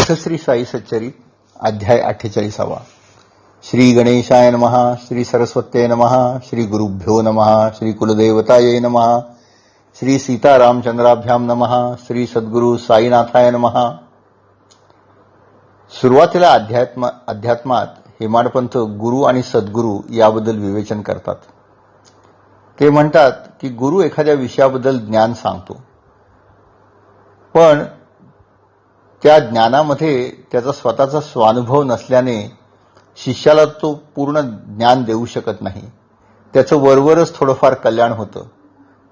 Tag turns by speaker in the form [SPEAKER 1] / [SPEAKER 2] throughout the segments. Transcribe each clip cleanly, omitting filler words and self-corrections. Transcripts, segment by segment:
[SPEAKER 1] श्री साई सच्चरित अध्याय 48. श्री गणेशाय नमः. श्री सरस्वत्ये नमः. श्री गुरुभ्यो नमः. श्री कुलदेवताये नमः. श्री सीतारामचंद्राभ्याम नमः. श्री सद्गुरु साईनाथाय नमः. सुरुवातीला अध्यात्मात हेमाडपंत गुरु आणि सद्गुरु याबद्दल विवेचन करतात. ते म्हणतात की गुरु एखाद्या विषयाबद्दल ज्ञान सांगतो, पण त्या ज्ञानामध्ये त्याचा स्वतःचा स्वानुभव नसल्याने शिष्याला तो पूर्ण ज्ञान देऊ शकत नाही. त्याचं वरवरच थोडंफार कल्याण होतं,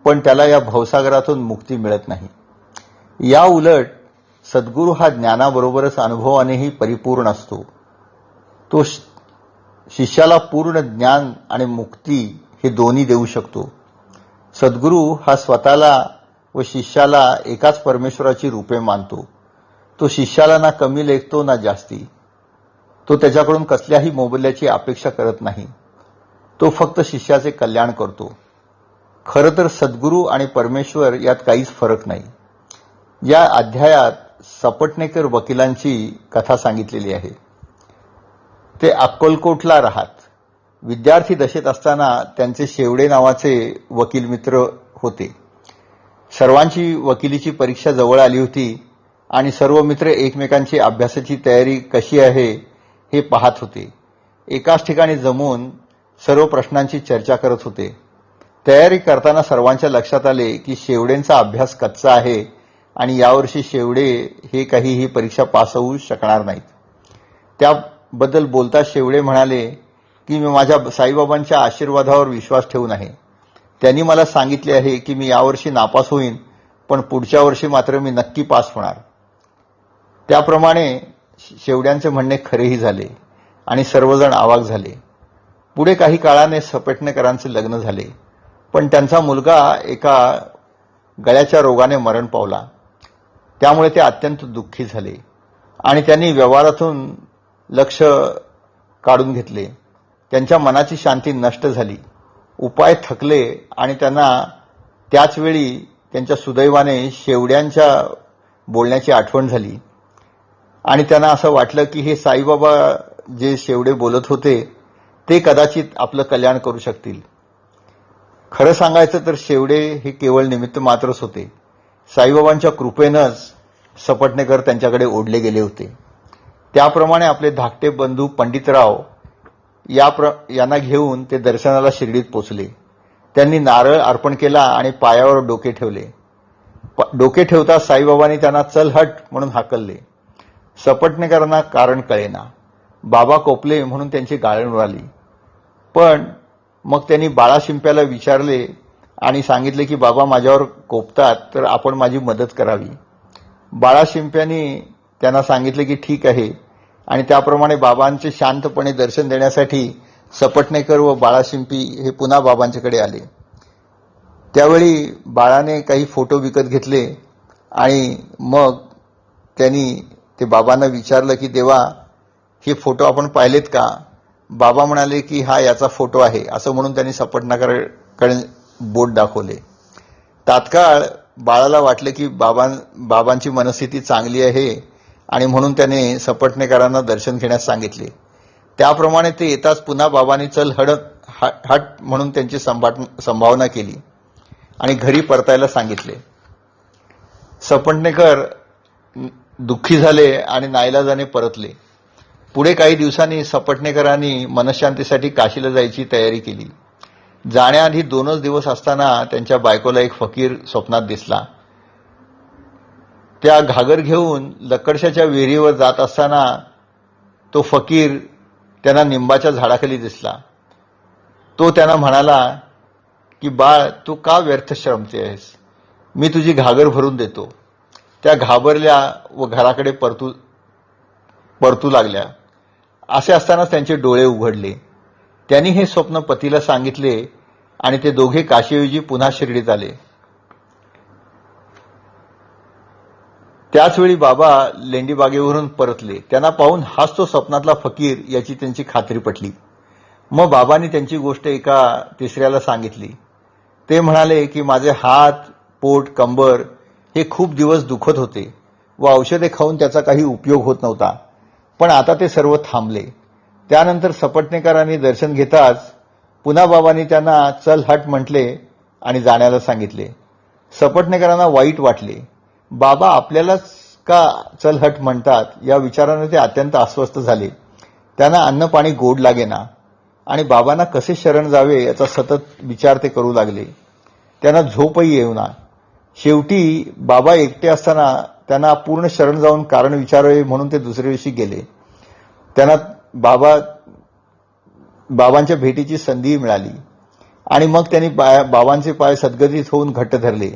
[SPEAKER 1] पण त्याला या भवसागरातून मुक्ती मिळत नाही. या उलट सद्गुरू हा ज्ञानाबरोबरच अनुभवानेही परिपूर्ण असतो. तो शिष्याला पूर्ण ज्ञान आणि मुक्ती हे दोन्ही देऊ शकतो. सद्गुरू हा स्वतःला व शिष्याला एकाच परमेश्वराची रूपे मानतो. तो शिष्याला ना कमी लेखतो ना जास्ती. तो त्याच्याकडून कसल्याही मोबदल्याची अपेक्षा करत नाही. तो फक्त शिष्याचे कल्याण करतो. खरं तर सद्गुरू आणि परमेश्वर यात काहीच फरक नाही. या अध्यायात सपटणेकर वकिलांची कथा सांगितलेली आहे. ते अक्कलकोटला राहत. विद्यार्थी दशेत असताना त्यांचे शेवडे नावाचे वकील मित्र होते. सर्वांची वकिलीची परीक्षा जवळ आली होती आणि सर्व मित्र एकमेकांची अभ्यासाची तयारी कशी आहे हे पाहत होते. एकाच ठिकाणी जमून सर्व प्रश्नांची चर्चा करत होते. तयारी करताना सर्वांच्या लक्षात आले की शेवडेंचा अभ्यास कच्चा आहे आणि यावर्षी शेवडे हे काही ही परीक्षा पास होऊ शकणार नाहीत. त्याबद्दल बोलता शेवडे म्हणाले की मी माझ्या साईबाबांच्या आशीर्वादावर विश्वास ठेवून आहे. त्यांनी मला सांगितले आहे की मी यावर्षी नापास होईन, पण पुढच्या वर्षी मात्र मी नक्की पास होणार. त्याप्रमाणे शेवड्यांचे म्हणणे खरेही झाले आणि सर्वजण अवाक झाले. पुढे काही काळाने सपटणेकरांचे लग्न झाले, पण त्यांचा मुलगा एका गळ्याच्या रोगाने मरण पावला. त्यामुळे ते अत्यंत दुःखी झाले आणि त्यांनी व्यवहारातून लक्ष काढून घेतले. त्यांच्या मनाची शांती नष्ट झाली. उपाय थकले आणि त्यांना त्याचवेळी त्यांच्या सुदैवाने शेवड्यांच्या बोलण्याची आठवण झाली आणि त्यांना असं वाटलं की हे साईबाबा जे शेवडे बोलत होते ते कदाचित आपलं कल्याण करू शकतील. खरं सांगायचं तर शेवडे हे केवळ निमित्त मात्रच होते. साईबाबांच्या कृपेनंच सपटणेकर त्यांच्याकडे ओढले गेले होते. त्याप्रमाणे आपले धाकटे बंधू पंडितराव यांना घेऊन ते दर्शनाला शिर्डीत पोचले. त्यांनी नारळ अर्पण केला आणि पायावर डोके ठेवले. डोके ठेवता साईबाबांनी त्यांना चल हट म्हणून हाकलले. सपटणेकरांना कारण कळेना. बाबा कोपले म्हणून त्यांची गाळण उडाली. पण मग त्यांनी बाळाशिंप्याला विचारले आणि सांगितले की बाबा माझ्यावर कोपतात तर आपण माझी मदत करावी. बाळाशिंप्यानी त्यांना सांगितले की ठीक आहे आणि त्याप्रमाणे बाबांचे शांतपणे दर्शन देण्यासाठी सपटणेकर व बाळाशिंपी हे पुन्हा बाबांच्याकडे आले. त्यावेळी बाळाने काही फोटो विकत घेतले आणि मग त्यांनी ते बाबांना विचारलं की देवा हे फोटो आपण पाहिलेत का? बाबा म्हणाले की हा याचा फोटो आहे. असं म्हणून त्यांनी सपटणेकरांकडे बोट दाखवले. तात्काळ बाळाला वाटले की बाबांची मनस्थिती चांगली आहे आणि म्हणून त्याने सपटणेकरांना दर्शन घेण्यास सांगितले. त्याप्रमाणे ते येताच पुन्हा बाबांनी चल हट म्हणून त्यांची संभावना केली आणि घरी परतायला सांगितले. सपटणेकर दुःखी झाले आणि नाईलाजाने परतले. पुढे काही दिवसांनी सपटणेकरांनी मनशांतीसाठी काशीला जायची तयारी केली. जाण्याआधी 2च दिवस असताना त्यांच्या बायकोला एक फकीर स्वप्नात दिसला. त्या घागर घेऊन लक्कडशाच्या विहिरीवर जात असताना तो फकीर त्यांना निंबाच्या झाडाखाली दिसला. तो त्यांना म्हणाला की बाळ तू का व्यर्थ श्रमते आहेस? मी तुझी घागर भरून देतो. त्या घाबरल्या व घराकडे परतू लागल्या. असे असताना त्यांचे डोळे उघडले. त्यांनी हे स्वप्न पतीला सांगितले आणि ते दोघे काशीऐवजी पुन्हा शिर्डीत आले. त्याचवेळी बाबा लेंडीबागेवरून परतले. त्यांना पाहून हाच तो स्वप्नातला फकीर याची त्यांची खात्री पटली. मग बाबांनी त्यांची गोष्ट एका तिसऱ्याला सांगितली. ते म्हणाले की माझे हात, पोट, कंबर हे खूप दिवस दुखत होते, व औषधे खाऊन त्याचा काही उपयोग होत नव्हता. पण आता ते सर्व थांबले. त्यानंतर सपटणेकरांनी दर्शन घेताच पुन्हा बाबांनी त्यांना चल हट म्हटले आणि जाण्याला सांगितले. सपटणेकरांना वाईट वाटले. बाबा आपल्यालाच का चल हट म्हणतात या विचाराने ते अत्यंत अस्वस्थ झाले. त्यांना अन्न पाणी गोड लागेना आणि बाबांना कसे शरण जावे याचा सतत विचार ते करू लागले. त्यांना झोपही येऊना. शेवटी बाबा एकटे असताना त्यांना पूर्ण शरण जाऊन कारण विचारावे म्हणून ते दुसऱ्या दिवशी गेले. त्यांना बाबांच्या भेटीची संधी मिळाली आणि मग त्यांनी बाबांचे पाय सद्गतीत होऊन घट्ट धरले.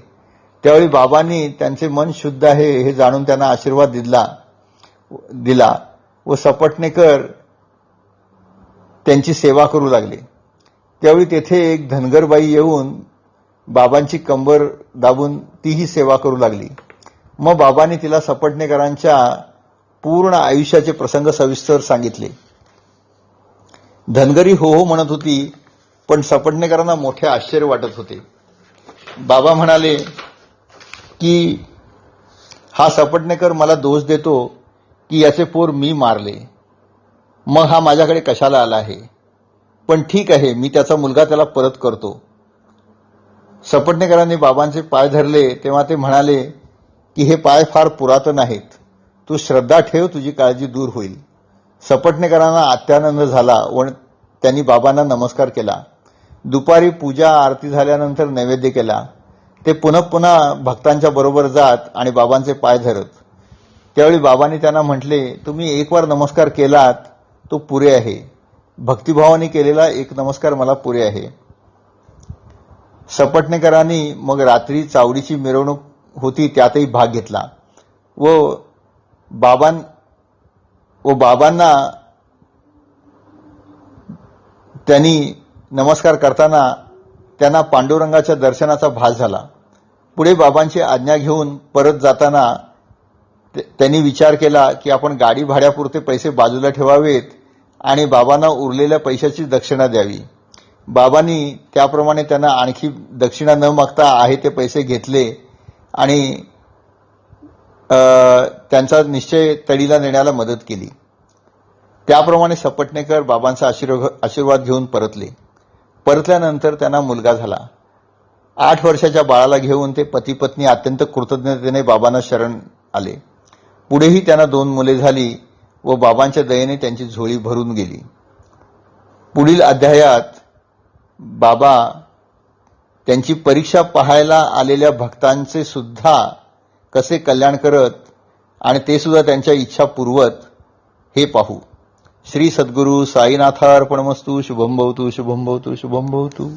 [SPEAKER 1] त्यावेळी बाबांनी त्यांचे मन शुद्ध आहे हे जाणून त्यांना आशीर्वाद दिला व सपटणेकर त्यांची सेवा करू लागले. त्यावेळी तेथे एक धनगरबाई येऊन बाबांची कंबर दाबून तीही सेवा करू लागली. मग बाबांनी तिला सपटणेकरांच्या पूर्ण आयुष्याचे प्रसंग सविस्तर सांगितले. धनगरी हो हो म्हणत होती, पण सपटणेकरांना मोठे आश्चर्य वाटत होते. बाबा म्हणाले की हा सपटणेकर मला दोष देतो की याचे पोर मी मारले, मग हा माझ्याकडे कशाला आला आहे. पण ठीक आहे, मी त्याचा मुलगा त्याला परत करतो. सपटणेकरांनी बाबांचे पाय धरले तेव्हा ते म्हणाले की हे पाय फार पुरातन आहेत, तू श्रद्धा ठेव, तुझी काळजी दूर होईल. सपटणेकरांना अत्यानंद झाला व त्यांनी बाबांना नमस्कार केला. दुपारी पूजा आरती झाल्यानंतर नैवेद्य केला. ते पुन्हा पुन्हा भक्तांच्या बरोबर जात आणि बाबांचे पाय धरत. त्यावेळी बाबांनी त्यांना म्हटले, तुम्ही एक वार नमस्कार केलात तो पुरे आहे. भक्तिभावाने केलेला एक नमस्कार मला पुरे आहे. सपटणेकरांनी मग रात्री चावडीची मिरवणूक होती त्यातही भाग घेतला व बाबांना त्यांनी नमस्कार करताना त्यांना पांडुरंगाच्या दर्शनाचा भास झाला. पुढे बाबांची आज्ञा घेऊन परत जाताना त्यांनी विचार केला की आपण गाडी भाड्यापुरते पैसे बाजूला ठेवावेत आणि बाबांना उरलेल्या पैशाची दक्षिणा द्यावी. बाबांनी त्याप्रमाणे त्यांना आणखी दक्षिणा न मागता आहे ते पैसे घेतले आणि त्यांचा निश्चय तडीला नेण्याला मदत केली. त्याप्रमाणे सपटणेकर बाबांचा आशीर्वाद घेऊन परतल्यानंतर त्यांना मुलगा झाला. 8 वर्षाच्या बाळाला घेऊन ते पती पत्नी अत्यंत कृतज्ञतेने बाबांना शरण आले. पुढेही त्यांना 2 मुले झाली व बाबांच्या दयेने त्यांची झोळी भरून गेली. पुढील अध्यायात बाबा त्यांची परीक्षा पाहायला आलेल्या भक्तांचे सुद्धा कसे कल्याण करत आणि ते सुद्धा त्यांच्या इच्छा पुरवत हे पाहू. श्री सद्गुरु साईनाथार्पणमस्तु. शुभम भवतु, शुभम भवतु, शुभम भवतु.